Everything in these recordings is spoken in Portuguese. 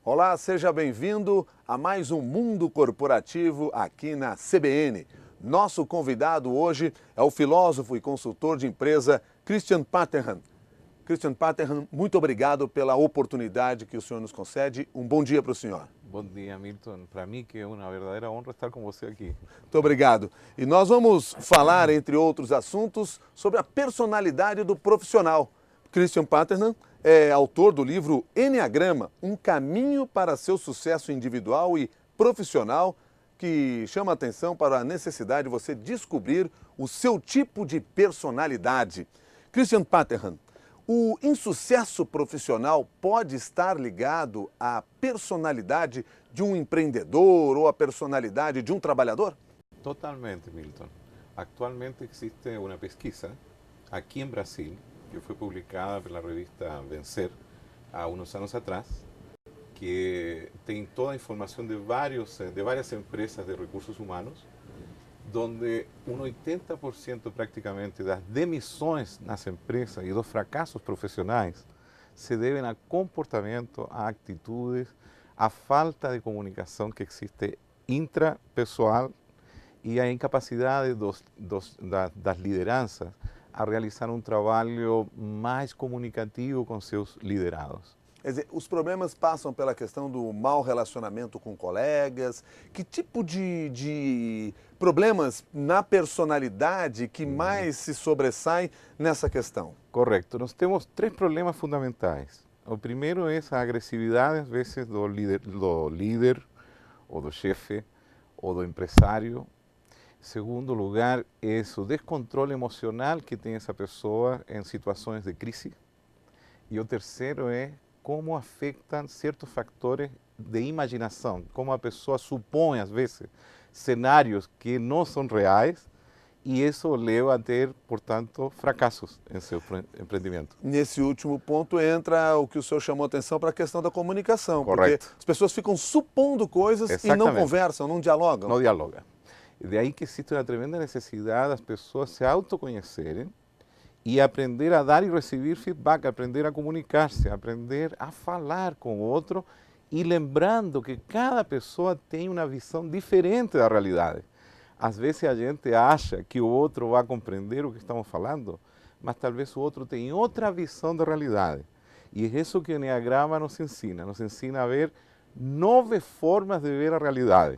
Olá, seja bem-vindo a mais um Mundo Corporativo aqui na CBN. Nosso convidado hoje é o filósofo e consultor de empresa Christian Paterhan. Christian Paterhan, muito obrigado pela oportunidade que o senhor nos concede. Um bom dia para o senhor. Bom dia, Milton. Para mim que é uma verdadeira honra estar com você aqui. Muito obrigado. E nós vamos falar, entre outros assuntos, sobre a personalidade do profissional. Christian Paterhan é autor do livro Enneagrama, um caminho para seu sucesso individual e profissional, que chama a atenção para a necessidade de você descobrir o seu tipo de personalidade. Christian Paterhan, o insucesso profissional pode estar ligado à personalidade de um empreendedor ou à personalidade de um trabalhador? Totalmente, Milton. Actualmente existe uma pesquisa aqui em Brasil, que foi publicada pela revista Vencer há uns anos atrás, que tem toda a informação de várias empresas de recursos humanos, donde un 80% prácticamente das demissões nas empresas e dos fracassos profissionais se devem a comportamento, a atitudes, a falta de comunicação que existe intrapessoal e a incapacidade das lideranças a realizar um trabalho mais comunicativo com seus liderados. Quer dizer, os problemas passam pela questão do mau relacionamento com colegas. Que tipo de problemas na personalidade que mais se sobressai nessa questão? Correto. Nós temos três problemas fundamentais. O primeiro é a agressividade, às vezes, do líder ou do chefe ou do empresário. Segundo lugar, é o descontrole emocional que tem essa pessoa em situações de crise. E o terceiro é como afetam certos fatores de imaginação, como a pessoa supõe, às vezes, cenários que não são reais, e isso leva a ter, portanto, fracassos em seu empreendimento. Nesse último ponto entra o que o senhor chamou a atenção para a questão da comunicação. Correto. Porque as pessoas ficam supondo coisas Exatamente. E não conversam, não dialogam. Não dialogam. De aí que existe uma tremenda necessidade das pessoas se autoconhecerem e aprender a dar e receber feedback, aprender a comunicar-se, aprender a falar com o outro e lembrando que cada pessoa tem uma visão diferente da realidade. Às vezes a gente acha que o outro vai compreender o que estamos falando, mas talvez o outro tenha outra visão da realidade. E é isso que o Enneagrama nos ensina a ver 9 formas de ver a realidade.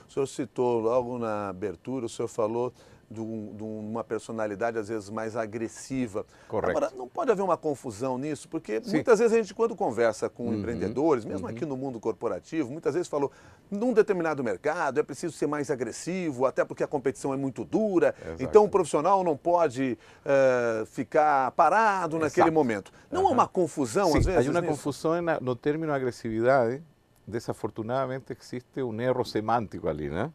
O senhor citou logo na abertura, o senhor falou de uma personalidade às vezes mais agressiva. Correto. Agora, não pode haver uma confusão nisso, porque muitas vezes a gente, quando conversa com empreendedores, mesmo aqui no mundo corporativo, muitas vezes falou, num determinado mercado é preciso ser mais agressivo, até porque a competição é muito dura, então o profissional não pode ficar parado naquele momento. Não há uma confusão, às vezes, há uma nisso? confusão no término agressividade. Desafortunadamente existe um erro semântico ali, né?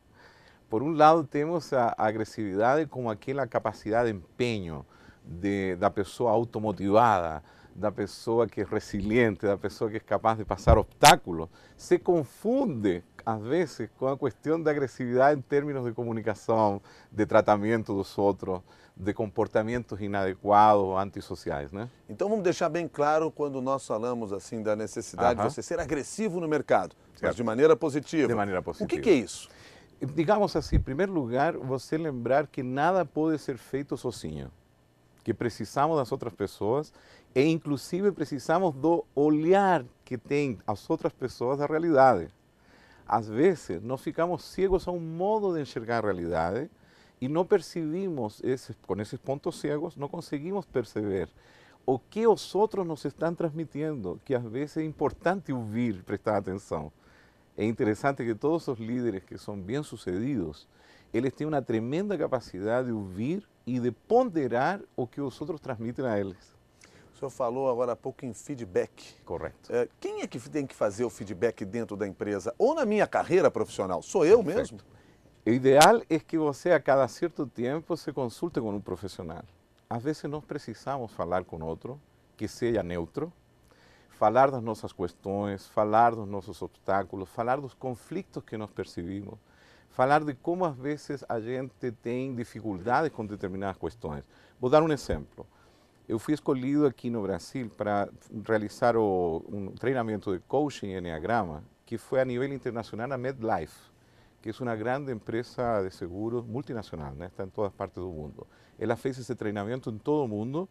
Por um lado temos a agressividade como aquela capacidade de empenho da pessoa automotivada, da pessoa que é resiliente, da pessoa que é capaz de passar obstáculos. Se confunde, às vezes, com a questão da agressividade em termos de comunicação, de tratamento dos outros, de comportamentos inadequados, antissociais, né? Então vamos deixar bem claro quando nós falamos assim da necessidade de você ser agressivo no mercado, mas de maneira positiva. De maneira positiva. O que é isso? Digamos assim, em primeiro lugar, você lembrar que nada pode ser feito sozinho, que precisamos das outras pessoas e inclusive precisamos do olhar que tem as outras pessoas da realidade. Às vezes, nós ficamos cegos a um modo de enxergar a realidade e não percebemos, com esses pontos cegos, não conseguimos perceber o que os outros nos estão transmitindo, que às vezes é importante ouvir, prestar atenção. É interessante que todos os líderes que são bem-sucedidos, eles têm uma tremenda capacidade de ouvir e de ponderar o que os outros transmitem a eles. O senhor falou agora há pouco em feedback. Correto. Quem é que tem que fazer o feedback dentro da empresa? Ou na minha carreira profissional? Sou eu mesmo? O ideal é que você, a cada certo tempo, se consulte com um profissional. Às vezes nós precisamos falar com outro que seja neutro, falar das nossas questões, falar dos nossos obstáculos, falar dos conflitos que nós percebemos, falar de como às vezes a gente tem dificuldades com determinadas questões. Vou dar um exemplo. eu fui escolhido aqui no Brasil para realizar um treinamento de coaching em Enneagrama, que foi a nível internacional na MedLife, que é uma grande empresa de seguros multinacional, né? Está em todas partes do mundo. Ela fez esse treinamento em todo o mundo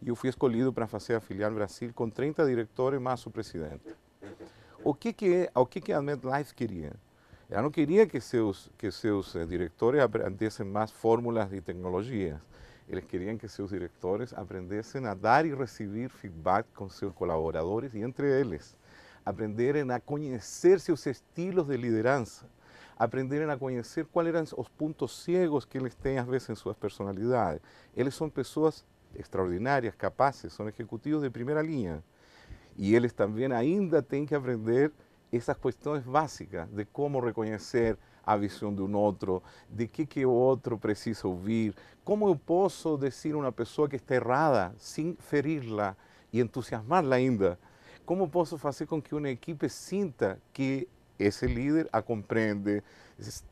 e eu fui escolhido para fazer a filial Brasil com 30 diretores mais o presidente. O que a MedLife queria? Ela não queria que seus diretores aprendessem mais fórmulas e tecnologias. Eles queriam que seus diretores aprendessem a dar e receber feedback com seus colaboradores e entre eles. Aprenderem a conhecer seus estilos de liderança. Aprenderem a conhecer quais eram os pontos cegos que eles têm às vezes em suas personalidades. Eles são pessoas extraordinárias, capazes, são executivos de primeira linha. E eles também ainda têm que aprender essas questões básicas de como reconhecer a visão de um outro, de que o outro precisa ouvir, como eu posso dizer a uma pessoa que está errada sem feri-la e entusiasmá-la ainda, como posso fazer com que uma equipe sinta que esse líder a compreende,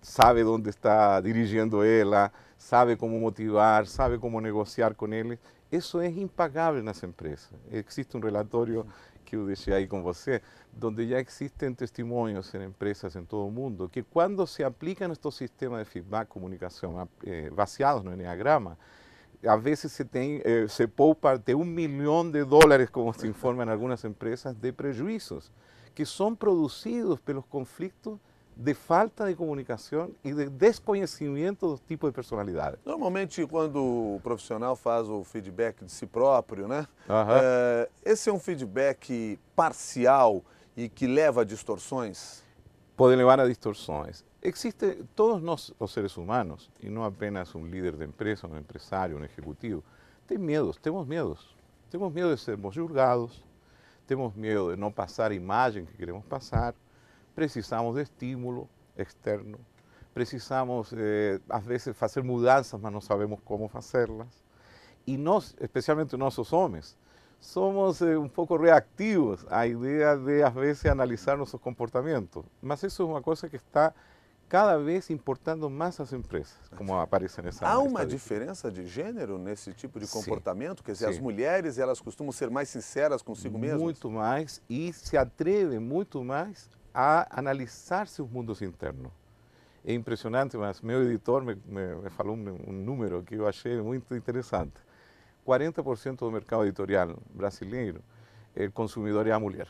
sabe onde está dirigindo ela, sabe como motivar, sabe como negociar com eles. Isso é impagável nas empresas. Existe um relatório que eu deixei aí com você, onde já existem testemunhos em empresas em todo o mundo, que quando se aplicam estes sistemas de feedback, comunicação, baseados no Enneagrama, a vezes se poupa até $1 milhão, como se informa em algumas empresas, de prejuízos, que são produzidos pelos conflitos de falta de comunicação e de desconhecimento do tipo de personalidade. Normalmente, quando o profissional faz o feedback de si próprio, né? Esse é um feedback parcial e que leva a distorções? Pode levar a distorções. Todos nós, os seres humanos, e não apenas um líder de empresa, um empresário, um executivo, temos medos. Temos medo de sermos julgados, temos medo de não passar a imagem que queremos passar, precisamos de estímulo externo, precisamos, às vezes, fazer mudanças, mas não sabemos como fazê-las. E nós, especialmente nós os homens, somos um pouco reativos à ideia de, às vezes, analisar nosso comportamento. Mas isso é uma coisa que está cada vez importando mais as empresas, como aparece nessa Há uma diferença de gênero nesse tipo de comportamento? Quer dizer, as mulheres, elas costumam ser mais sinceras consigo mesmas? Muito mais, e se atrevem muito mais a analisar seus mundos internos. É impressionante, mas meu editor me falou um número que eu achei muito interessante. 40% do mercado editorial brasileiro, o consumidor é a mulher.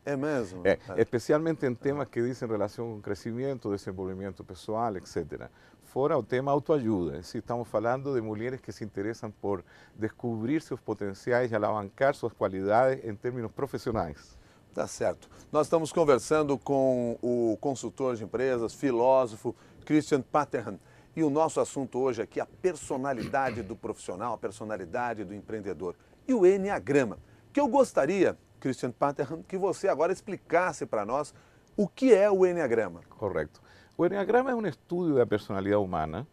É mesmo? Especialmente em temas que dizem relação com crescimento, desenvolvimento pessoal, etc. Fora o tema autoajuda. Estamos falando de mulheres que se interessam por descobrir seus potenciais e alavancar suas qualidades em termos profissionais. Tá certo. Nós estamos conversando com o consultor de empresas, filósofo, Christian Paterhan. E o nosso assunto hoje aqui é a personalidade do profissional, a personalidade do empreendedor. E o Enneagrama, que eu gostaria, Christian Paterhan, que você agora explicasse para nós o que é o Enneagrama. Correto. O Enneagrama é um estudo da personalidade humana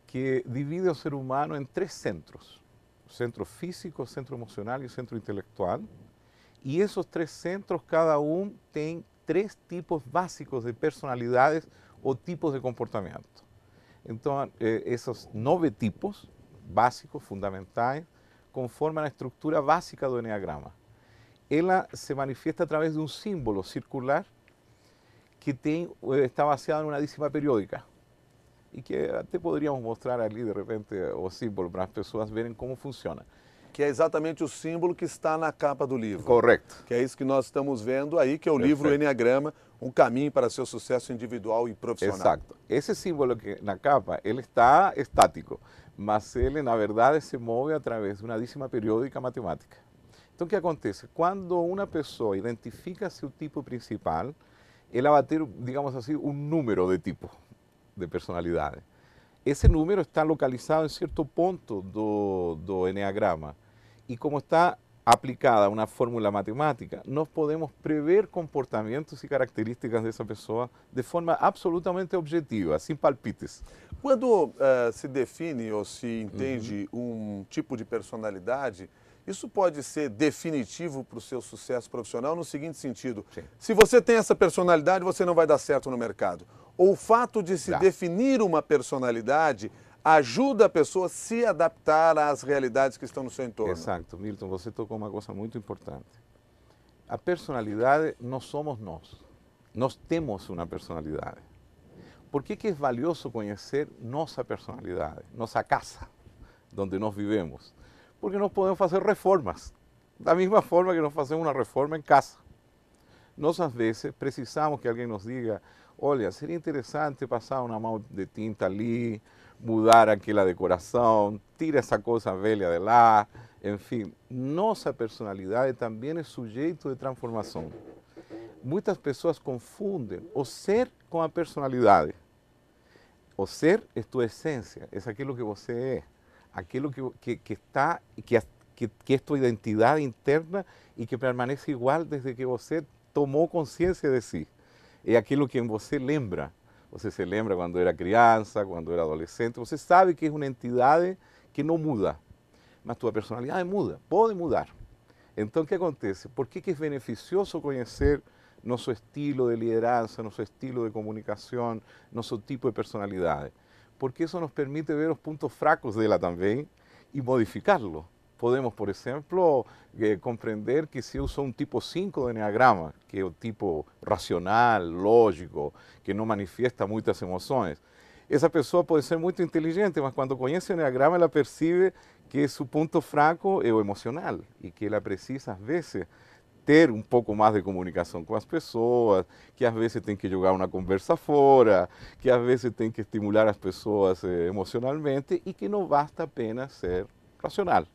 que divide o ser humano em 3 centros. O centro físico, o centro emocional e o centro intelectual. E esses 3 centros, cada um tem 3 tipos básicos de personalidades ou tipos de comportamento. Então, esses 9 tipos básicos, fundamentais, conformam a estrutura básica do Enneagrama. Ela se manifiesta através de um símbolo circular que está baseado em uma dízima periódica. E que até poderíamos mostrar ali, de repente, o símbolo para as pessoas verem como funciona. Que é exatamente o símbolo que está na capa do livro. Correto. Que é isso que nós estamos vendo aí, que é o livro Enneagrama, um caminho para seu sucesso individual e profissional. Exato. Esse símbolo que na capa, ele está estático, mas ele, na verdade, se move através de uma dízima periódica matemática. Então, o que acontece? Quando uma pessoa identifica seu tipo principal, ela vai ter, digamos assim, um número de tipo de personalidade. Esse número está localizado em certo ponto do Enneagrama. E como está aplicada uma fórmula matemática, nós podemos prever comportamentos e características dessa pessoa de forma absolutamente objetiva, sem palpites. Quando se define ou se entende um tipo de personalidade, isso pode ser definitivo para o seu sucesso profissional no seguinte sentido: se você tem essa personalidade, você não vai dar certo no mercado. Ou o fato de se definir uma personalidade ajuda a pessoa a se adaptar às realidades que estão no seu entorno. Exato, Milton, você tocou uma coisa muito importante. A personalidade não somos nós temos uma personalidade. Por que é valioso conhecer nossa personalidade, nossa casa, onde nós vivemos? Porque nós podemos fazer reformas, da mesma forma que nós fazemos uma reforma em casa. Nós, às vezes, precisamos que alguém nos diga: olha, seria interessante passar uma mão de tinta ali, mudar aquela decoração, tira essa coisa velha de lá. Enfim, nossa personalidade também é sujeito de transformação. Muitas pessoas confundem o ser com a personalidade. O ser é tua essência, é aquilo que você é, aquilo que é tua identidade interna e que permanece igual desde que você tomou consciência de si. É aquilo que você lembra. Você se lembra quando era criança, quando era adolescente. Você sabe que é uma entidade que não muda. Mas tua personalidade muda, pode mudar. Então, o que acontece? Por que é beneficioso conhecer nosso estilo de liderança, nosso estilo de comunicação, nosso tipo de personalidade? Porque isso nos permite ver os pontos fracos dela também e modificá-lo. Podemos, por exemplo, compreender que se eu sou um tipo 5 do Enneagrama, que é o tipo racional, lógico, que não manifesta muitas emoções, essa pessoa pode ser muito inteligente, mas quando conhece o Enneagrama, ela percebe que seu ponto fraco é o emocional e que ela precisa, às vezes, ter um pouco mais de comunicação com as pessoas, que às vezes tem que jogar uma conversa fora, que às vezes tem que estimular as pessoas emocionalmente e que não basta apenas ser racional.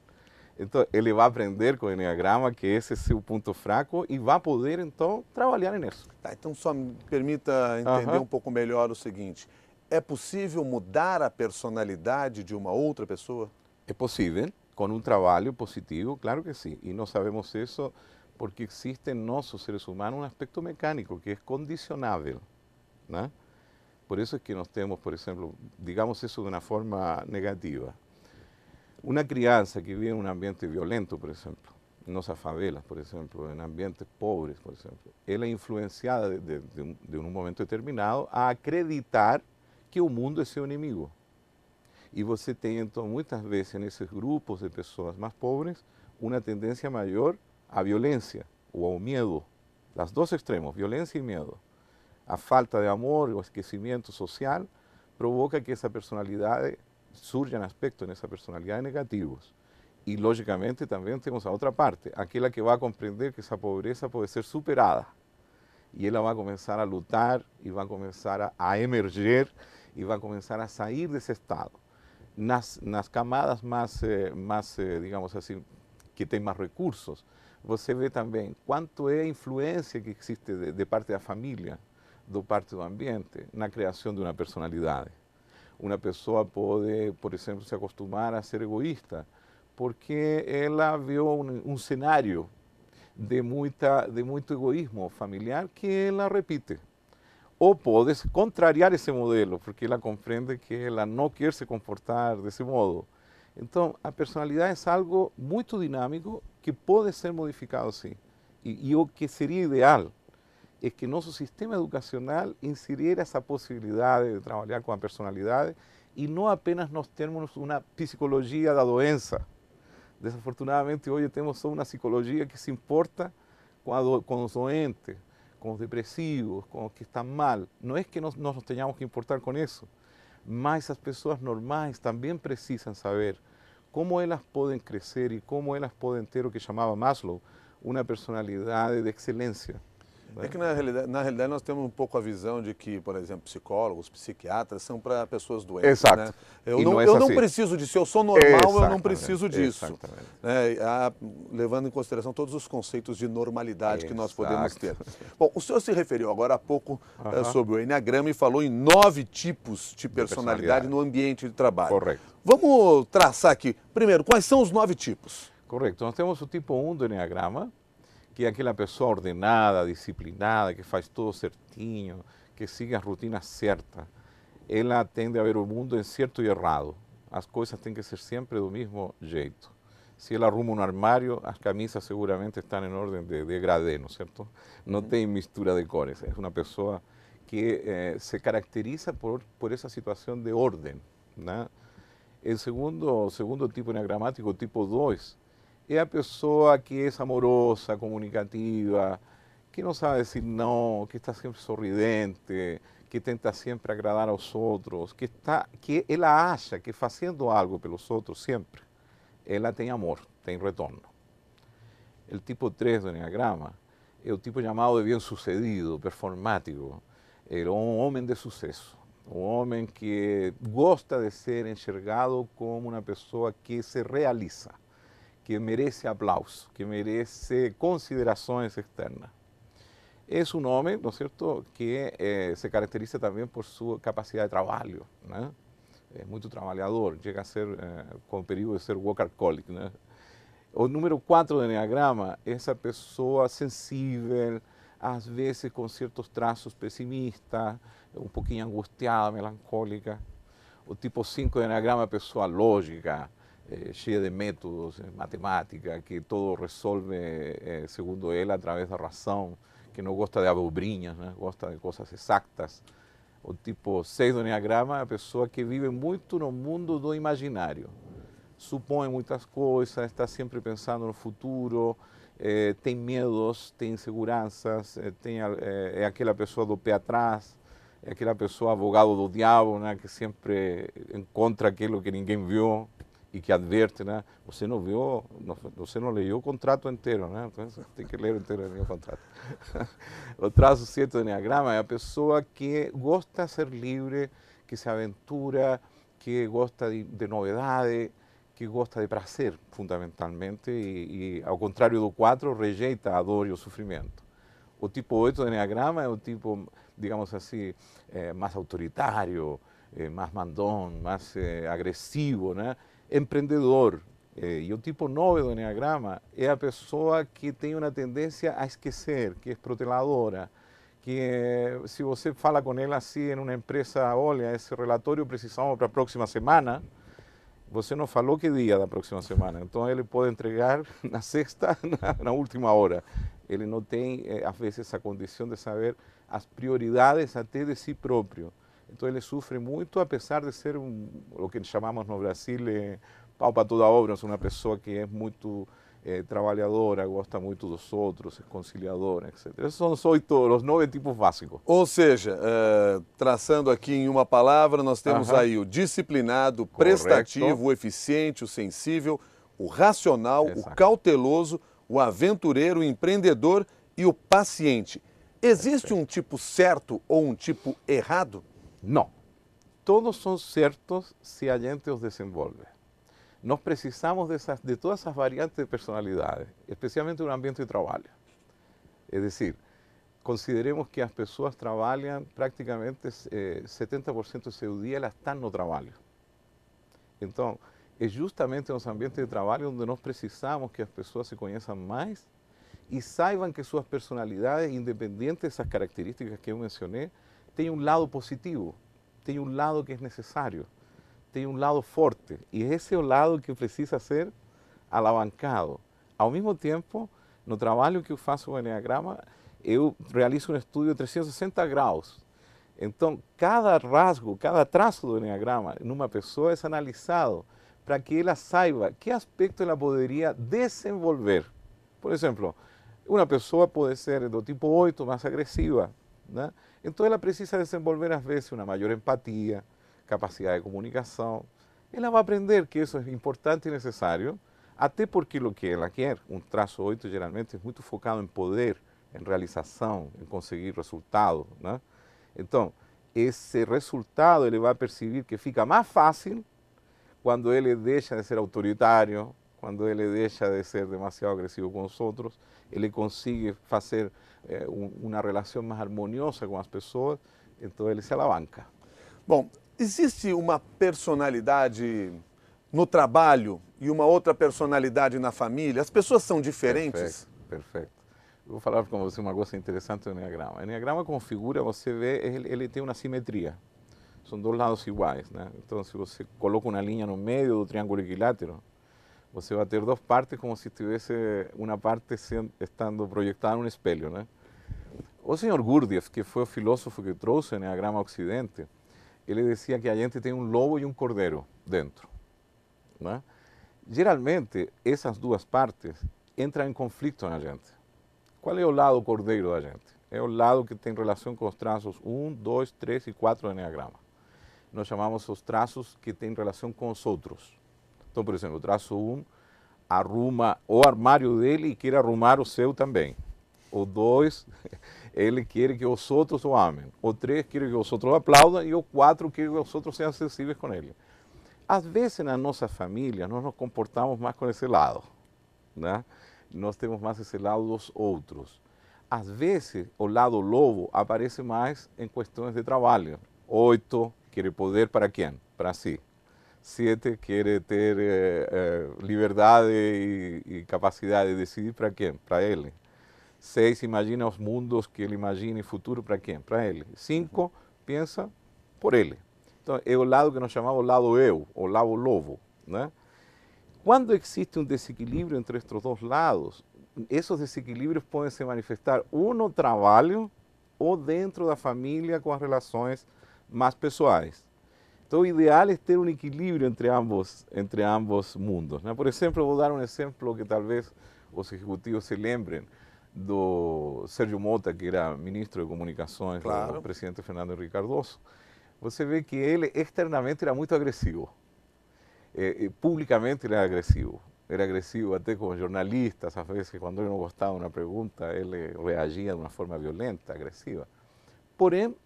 Então, ele vai aprender com o Enneagrama que esse é seu ponto fraco e vai poder, então, trabalhar nisso. Tá, então, só me permita entender um pouco melhor o seguinte. É possível mudar a personalidade de uma outra pessoa? É possível, com um trabalho positivo, claro que sim. E nós sabemos isso porque existe em nós, os seres humanos, um aspecto mecânico que é condicionável, né? Por isso é que nós temos, por exemplo, digamos isso de uma forma negativa. Uma criança que vive em um ambiente violento, por exemplo, em nossas favelas, por exemplo, em ambientes pobres, por exemplo, ela é influenciada de um momento determinado a acreditar que o mundo é seu inimigo. E você tem, então, muitas vezes, nesses grupos de pessoas mais pobres, uma tendência maior à violência ou ao medo. Dos dois extremos, violência e medo. A falta de amor, o esquecimento social, provoca que essa personalidade surjam aspectos nessa personalidade negativos. E, logicamente, também temos a outra parte, aquela que vai compreender que essa pobreza pode ser superada. E ela vai começar a lutar, e vai começar a emergir, e vai começar a sair desse estado. Nas camadas mais, digamos assim, que têm mais recursos, você vê também quanto é a influência que existe de parte da família, de parte do ambiente, na criação de uma personalidade. Uma pessoa pode, por exemplo, se acostumar a ser egoísta, porque ela viu um cenário de muito egoísmo familiar que ela repite. Ou pode contrariar esse modelo, porque ela compreende que ela não quer se comportar desse modo. Então, a personalidade é algo muito dinâmico que pode ser modificado, sim. E o que seria ideal é que nosso sistema educacional inseriera essa possibilidade de trabalhar com a personalidade e não apenas nós termos uma psicologia da doença. Desafortunadamente, hoje temos só uma psicologia que se importa com os doentes, com os depressivos, com os que estão mal. Não é que nós nos tenhamos que importar com isso, mas as pessoas normais também precisam saber como elas podem crescer e como elas podem ter o que chamava Maslow, uma personalidade de excelência. É que na realidade nós temos um pouco a visão de que, por exemplo, psicólogos, psiquiatras são para pessoas doentes. Exato. Né? Eu não não preciso disso, eu sou normal, eu não preciso disso. Levando em consideração todos os conceitos de normalidade que nós podemos ter. Bom, o senhor se referiu agora há pouco sobre o Enneagrama e falou em 9 tipos de personalidade no ambiente de trabalho. Correto. Vamos traçar aqui. Primeiro, quais são os 9 tipos? Correto. Nós temos o tipo 1 do Enneagrama, que é aquela pessoa ordenada, disciplinada, que faz tudo certinho, que sigue a rotina certa. Ela tende a ver o mundo em certo e errado. As coisas têm que ser sempre do mesmo jeito. Se ela arruma um armário, as camisas seguramente estão em ordem de degradê, não é certo? Não tem mistura de cores. É uma pessoa que se caracteriza por essa situação de ordem, né? O segundo tipo enneagramático, tipo 2, é a pessoa que é amorosa, comunicativa, que não sabe dizer não, que está sempre sorridente, que tenta sempre agradar aos outros, que ela acha que fazendo algo pelos outros sempre, ela tem amor, tem retorno. O tipo 3 do enneagrama é o tipo chamado de bem-sucedido, performático, é um homem de sucesso. Um homem que gosta de ser enxergado como uma pessoa que se realiza, que merece aplauso, que merece considerações externas. É um homem, ¿no es cierto?, que se caracteriza também por sua capacidade de trabalho, né? É muito trabalhador, chega a ser, com o período de ser workaholic, né? O número 4 do enneagrama é essa pessoa sensível, às vezes com certos traços pessimistas, um pouquinho angustiada, melancólica. O tipo 5 do enneagrama é a pessoa lógica, cheia de métodos, matemática, que todo resolve, segundo ela, através da razão, que não gosta de abobrinhas, né? Gosta de coisas exatas. O tipo 6 do enneagrama é a pessoa que vive muito no mundo do imaginário. Supõe muitas coisas, está sempre pensando no futuro, tem medos, tem inseguranças, é aquela pessoa do pé atrás, é aquela pessoa advogado do diabo, né, que sempre encontra aquilo que ninguém viu e que adverte, né? Você não viu, você não leu o contrato inteiro, né? Então tem que ler inteiro o contrato. O traço 7 do enneagrama é a pessoa que gosta de ser livre, que se aventura, que gosta de novidade, que gosta de prazer, fundamentalmente, e ao contrário do 4, rejeita a dor e o sofrimento. O tipo 8 do enneagrama é o tipo, digamos assim, mais autoritário, mais mandão, mais agressivo, né? Empreendedor. E o tipo 9 do enneagrama é a pessoa que tem uma tendência a esquecer, que é proteladora, que se você fala com ela assim em uma empresa, olha, esse relatório precisamos para a próxima semana, você não falou que dia da próxima semana, então ele pode entregar na sexta, na última hora. Ele não tem, às vezes, essa condição de saber as prioridades até de si próprio. Então ele sofre muito, apesar de ser o que chamamos no Brasil pau para toda obra, uma pessoa que é muito trabalhadora, gosta muito dos outros, é conciliadora, etc. Esses são os 9 tipos básicos. Ou seja, traçando aqui em uma palavra, nós temos aí o disciplinado, o prestativo, o eficiente, o sensível, o racional, o cauteloso, o aventureiro, o empreendedor e o paciente. Existe um tipo certo ou um tipo errado? Não. Todos são certos se a gente os desenvolve. Nós precisamos de todas essas variantes de personalidade, especialmente no ambiente de trabalho. É decir, consideremos que as pessoas trabalham praticamente 70% do seu dia, elas estão no trabalho. Então, é justamente nos ambientes de trabalho onde nós precisamos que as pessoas se conheçam mais e saibam que suas personalidades, independentes dessas características que eu mencionei, têm um lado positivo, têm um lado que é necessário, tem um lado forte, e esse é o lado que precisa ser alavancado. Ao mesmo tempo, no trabalho que eu faço com o enneagrama, eu realizo um estudo de 360 graus. Então, cada rasgo, cada traço do enneagrama numa pessoa é analisado para que ela saiba que aspecto ela poderia desenvolver. Por exemplo, uma pessoa pode ser do tipo 8, mais agressiva, né? Então ela precisa desenvolver, às vezes, uma maior empatia, capacidade de comunicação. Ela vai aprender que isso é importante e necessário, até porque o que ela quer, um traço 8 geralmente é muito focado em poder, em realização, em conseguir resultado, né? Então, esse resultado ele vai perceber que fica mais fácil quando ele deixa de ser autoritário, quando ele deixa de ser demasiado agressivo com os outros, ele consegue fazer uma relação mais harmoniosa com as pessoas, então ele se alavanca. Bom, existe uma personalidade no trabalho e uma outra personalidade na família? As pessoas são diferentes? Perfeito, perfeito. Eu vou falar com você uma coisa interessante do enneagrama. O enneagrama configura, você vê, ele tem uma simetria. São dois lados iguais, né? Então, se você coloca uma linha no meio do triângulo equilátero, você vai ter duas partes como se tivesse uma parte estando projetada num espelho, né? O senhor Gurdjieff, que foi o filósofo que trouxe o enneagrama ao Ocidente, ele dizia que a gente tem um lobo e um cordeiro dentro. né? Geralmente, essas duas partes entram em conflito na gente. Qual é o lado cordeiro da gente? É o lado que tem relação com os traços 1, 2, 3 e 4 do Enneagrama. Nós chamamos os traços que têm relação com os outros. Então, por exemplo, o traço 1 arruma o armário dele e quer arrumar o seu também. O 2, ele quer que os outros o amem. O 3 quer que os outros aplaudam e o 4 quer que os outros sejam acessíveis com ele. Às vezes, na nossa família, nós nos comportamos mais com esse lado, né? Nós temos mais esse lado dos outros. Às vezes, o lado lobo aparece mais em questões de trabalho. 8 quer poder para quem? Para si. 7 quer ter liberdade e capacidade de decidir para quem? Para ele. 6 imagina os mundos que ele imagina e futuro para quem? Para ele. 5 pensa por ele. Então, é o lado que nós chamamos o lado eu, o lado lobo, né? Quando existe um desequilíbrio entre estes dois lados, esses desequilíbrios podem se manifestar ou no trabalho ou dentro da família com as relações mais pessoais. Então, o ideal é ter um equilíbrio entre ambos mundos, né? Por exemplo, vou dar um exemplo que talvez os executivos se lembrem do Sérgio Mota, que era ministro de Comunicações do presidente Fernando Henrique Cardoso. Você vê que ele externamente era muito agressivo. Publicamente ele era agressivo. Era agressivo até com jornalistas, às vezes quando ele não gostava de uma pergunta, ele reagia de uma forma violenta, agressiva. Porém,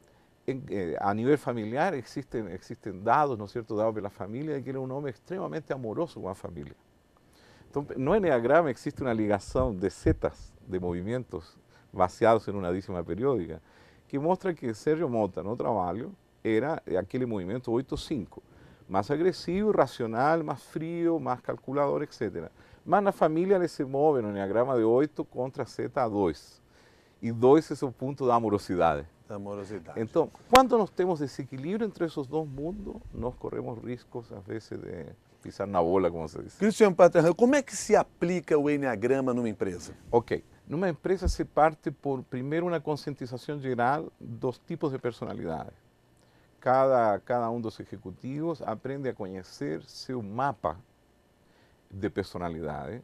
a nível familiar existem dados, não é certo, dados pela família, de que ele é um homem extremamente amoroso com a família. Então, no Enneagrama existe uma ligação de setas de movimentos baseados em uma dízima periódica, que mostra que Sérgio Mota, no trabalho, era aquele movimento 8-5, mais agressivo, racional, mais frio, mais calculador, etc. Mas na família ele se move no Enneagrama de 8 contra zeta a 2. E 2 é o ponto da amorosidade. Então, quando nós temos desequilíbrio entre esses dois mundos, nós corremos riscos, às vezes, de pisar na bola, como se diz. Christian Paterhan, como é que se aplica o Enneagrama numa empresa? Ok. Numa empresa se parte por, primeiro, uma conscientização geral dos tipos de personalidade. Cada um dos executivos aprende a conhecer seu mapa de personalidade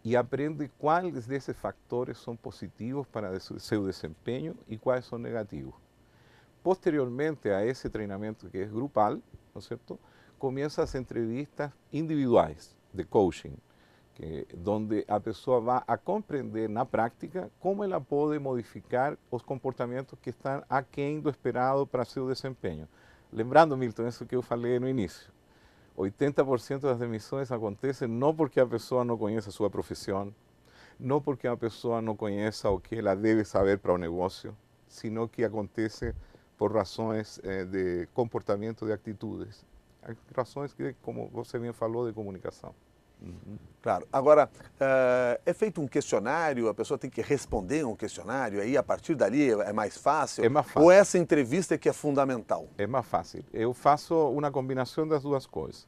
e aprende quais desses fatores são positivos para seu desempenho e quais são negativos. Posteriormente a esse treinamento que é grupal, não é certo? Começam as entrevistas individuais de coaching, onde a pessoa vai a compreender na prática como ela pode modificar os comportamentos que estão aquém do esperado para seu desempenho. Lembrando, Milton, isso que eu falei no início. 80% das demissões acontecem não porque a pessoa não conhece a sua profissão, não porque a pessoa não conheça o que ela deve saber para o negócio, sino que acontece por razões de comportamento, de atitudes. Razões que, como você bem falou, de comunicação. Claro. Agora, é feito um questionário, a pessoa tem que responder um questionário, aí a partir dali é mais fácil? É mais fácil. Ou essa entrevista é que é fundamental? É mais fácil. Eu faço uma combinação das duas coisas.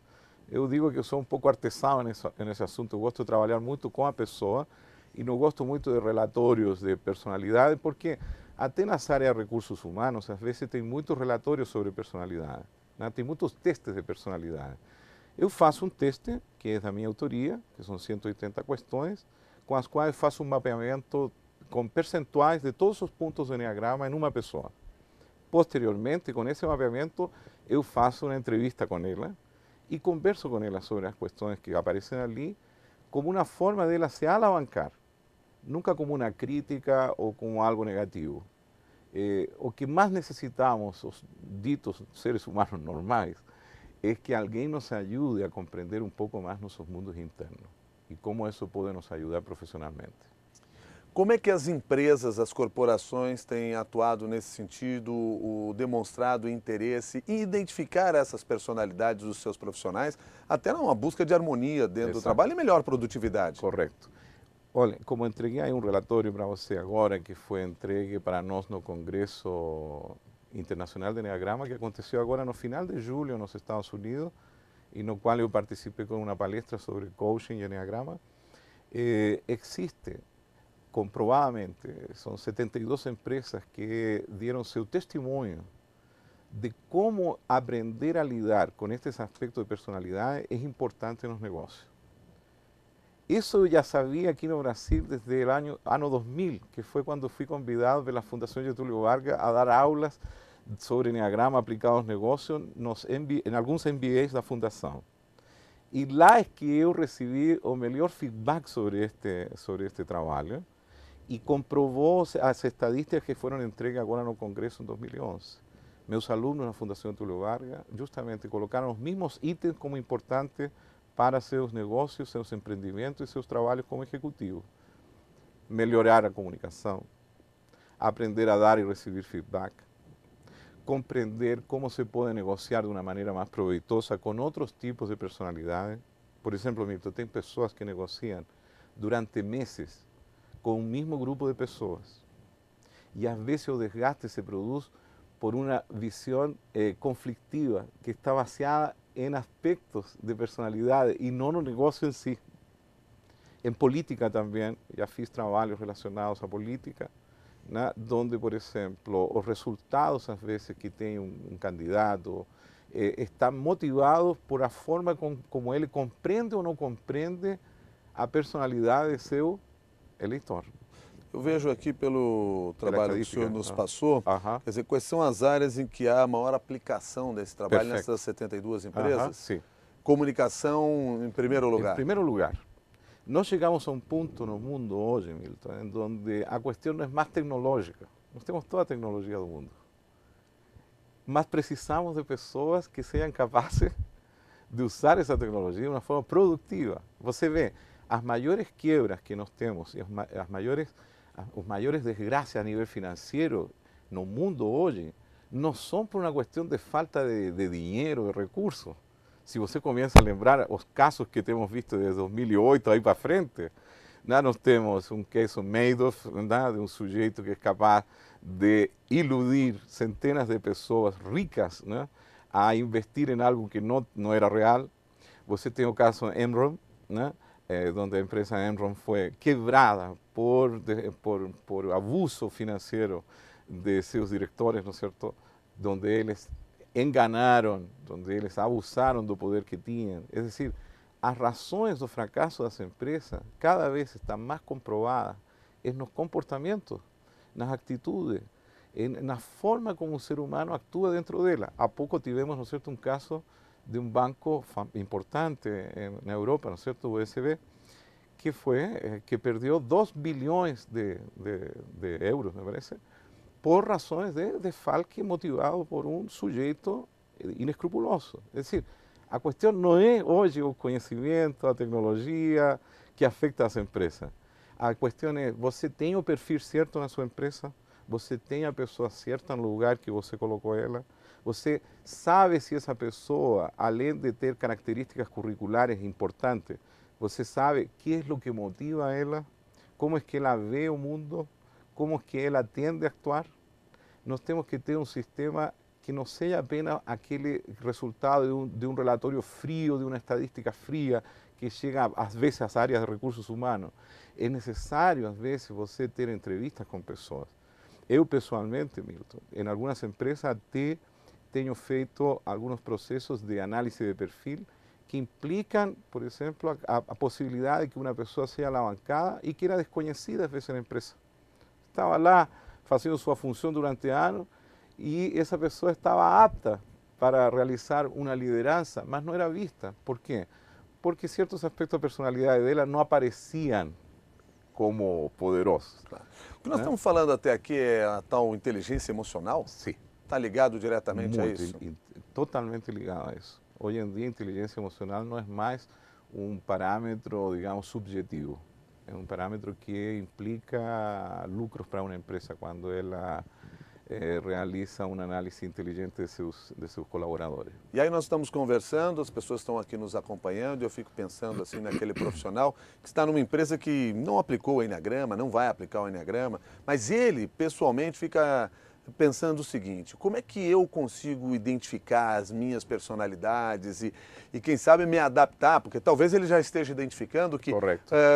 Eu digo que eu sou um pouco artesão nesse assunto, eu gosto de trabalhar muito com a pessoa e não gosto muito de relatórios de personalidade, porque até nas áreas de recursos humanos, às vezes tem muitos relatórios sobre personalidade, né? Tem muitos testes de personalidade. Eu faço um teste, que é da minha autoria, que são 180 questões, com as quais faço um mapeamento com percentuais de todos os pontos do Enneagrama em uma pessoa. Posteriormente, com esse mapeamento, eu faço uma entrevista com ela e converso com ela sobre as questões que aparecem ali, como uma forma dela se alavancar, nunca como uma crítica ou como algo negativo. O que mais necessitamos, os ditos seres humanos normais, é que alguém nos ajude a compreender um pouco mais nossos mundos internos e como isso pode nos ajudar profissionalmente. Como é que as empresas, as corporações têm atuado nesse sentido, demonstrado interesse em identificar essas personalidades dos seus profissionais, até numa busca de harmonia dentro do trabalho e melhor produtividade? Correto. Olha, como entreguei aí um relatório para você agora, que foi entregue para nós no Congresso Internacional de Enneagrama, que aconteceu agora no final de julho nos Estados Unidos, e no qual eu participei com uma palestra sobre coaching e Enneagrama, existe, comprovadamente, são 72 empresas que deram seu testemunho de cómo aprender a lidar con estos aspectos de personalidad es importante en los negocios. Eso ya sabía aquí en Brasil desde el año 2000, que fue cuando fui convidado por la Fundación Getúlio Vargas a dar aulas sobre Enneagrama aplicado aos negócios em alguns MBAs da Fundação. E lá é que eu recebi o melhor feedback sobre este trabalho e comprovou as estatísticas que foram entregues agora no Congresso em 2011. Meus alunos na Fundação Getúlio Vargas justamente colocaram os mesmos itens como importantes para seus negócios, seus empreendimentos e seus trabalhos como executivo. Melhorar a comunicação, aprender a dar e receber feedback, compreender cómo se puede negociar de una manera más proveitosa con otros tipos de personalidades. Por ejemplo, Milton, tem pessoas que negocian durante meses con un mismo grupo de personas y a veces el desgaste se produce por una visión conflictiva que está baseada en aspectos de personalidades y no en el negocio en sí. En política también, ya fiz trabajos relacionados a política, né, donde, por exemplo, os resultados, às vezes, que tem candidato, estão motivados por a forma como ele compreende ou não compreende a personalidade de seu eleitor. Eu vejo aqui pelo trabalho que o senhor nos passou, quer dizer, quais são as áreas em que há maior aplicação desse trabalho nessas 72 empresas? Sim. Comunicação em primeiro lugar. Em primeiro lugar. Nós chegamos a um ponto no mundo hoje, Milton, em donde a questão não é mais tecnológica. Nós temos toda a tecnologia do mundo. Mas precisamos de pessoas que sejam capazes de usar essa tecnologia de uma forma produtiva. Você vê, as maiores quebras que nós temos e os maiores desgraças a nível financeiro no mundo hoje não são por uma questão de falta de dinheiro, de recursos. Se você começa a lembrar os casos que temos visto desde 2008 aí para frente, né, nós temos um caso Madoff, né, de um sujeito que é capaz de iludir centenas de pessoas ricas, né, a investir em algo que não era real. Você tem o caso Enron, né, onde a empresa Enron foi quebrada por abuso financeiro de seus diretores, ¿no es cierto?, donde eles enganaram, onde eles abusaram do poder que tinham. É decir, as razões do fracasso das empresas cada vez estão mais comprovadas nos comportamentos, nas atitudes, na forma como o ser humano atua dentro dela. Há pouco tivemos, ¿no es cierto?, um caso de um banco importante na Europa, ¿no es cierto?, o UBS, que perdeu 2 bilhões de euros, me parece, por razões de desfalque motivado por um sujeito inescrupuloso. É decir, a questão não é hoje o conhecimento, a tecnologia que afeta as empresas. A questão é, você tem o perfil certo na sua empresa? Você tem a pessoa certa no lugar que você colocou ela? Você sabe se essa pessoa, além de ter características curriculares importantes, você sabe o que é o que motiva ela? Como é que ela vê o mundo? Como é que ela tende a actuar? Nós temos que ter um sistema que não seja apenas aquele resultado de um relatório frio, de uma estadística fria, que chega às vezes às áreas de recursos humanos. É necessário, às vezes, você ter entrevistas com pessoas. Eu, pessoalmente, Milton, em algumas empresas até tenho feito alguns processos de análise de perfil que implicam, por exemplo, a possibilidade de que uma pessoa seja alavancada e que era desconhecida, às vezes, na empresa. Estava lá fazendo sua função durante anos e essa pessoa estava apta para realizar uma liderança, mas não era vista. Por quê? Porque certos aspectos da personalidade dela não apareciam como poderosos. Claro. O que nós estamos falando até aqui é a tal inteligência emocional? Sim. Está ligado diretamente a isso? Totalmente ligado a isso. Hoje em dia, a inteligência emocional não é mais um parâmetro, digamos, subjetivo. É um parâmetro que implica lucros para uma empresa quando ela realiza uma análise inteligente de seus colaboradores. E aí nós estamos conversando, as pessoas estão aqui nos acompanhando, e eu fico pensando assim naquele profissional que está numa empresa que não aplicou o Enneagrama, não vai aplicar o Enneagrama, mas ele pessoalmente fica pensando o seguinte: como é que eu consigo identificar as minhas personalidades e quem sabe, me adaptar? Porque talvez ele já esteja identificando que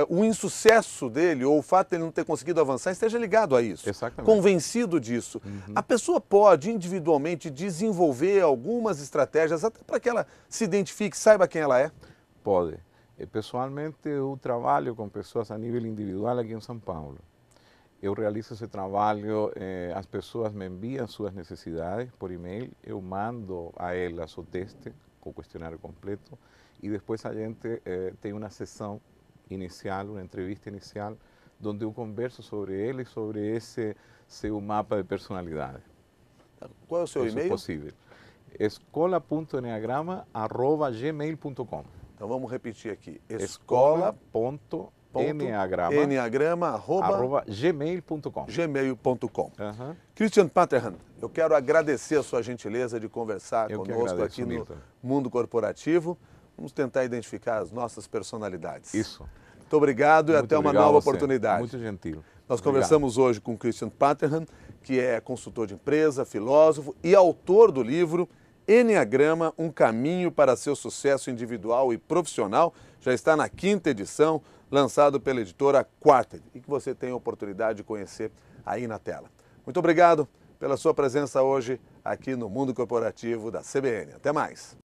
o insucesso dele ou o fato de ele não ter conseguido avançar esteja ligado a isso. Exatamente. Convencido disso. A pessoa pode individualmente desenvolver algumas estratégias até para que ela se identifique, saiba quem ela é? Pode. Pessoalmente, eu trabalho com pessoas a nível individual aqui em São Paulo. Eu realizo esse trabalho, as pessoas me enviam suas necessidades por e-mail, eu mando a elas o teste, com o questionário completo, e depois a gente tem uma sessão inicial, uma entrevista inicial, onde eu converso sobre ele, sobre esse seu mapa de personalidade. Qual é o seu e-mail? É possível. escola.enneagrama@gmail.com. Então vamos repetir aqui. escola.enneagrama@gmail.com. gmail.com. Christian Paterhan, eu quero agradecer a sua gentileza de conversar conosco aqui no Mundo Corporativo. Vamos tentar identificar as nossas personalidades. Isso. Muito obrigado e até uma nova oportunidade. Muito gentil. Nós conversamos hoje com Christian Paterhan, que é consultor de empresa, filósofo e autor do livro Enneagrama, um caminho para seu sucesso individual e profissional. Já está na 5ª edição, lançado pela editora Quartet, e que você tem a oportunidade de conhecer aí na tela. Muito obrigado pela sua presença hoje aqui no Mundo Corporativo da CBN. Até mais.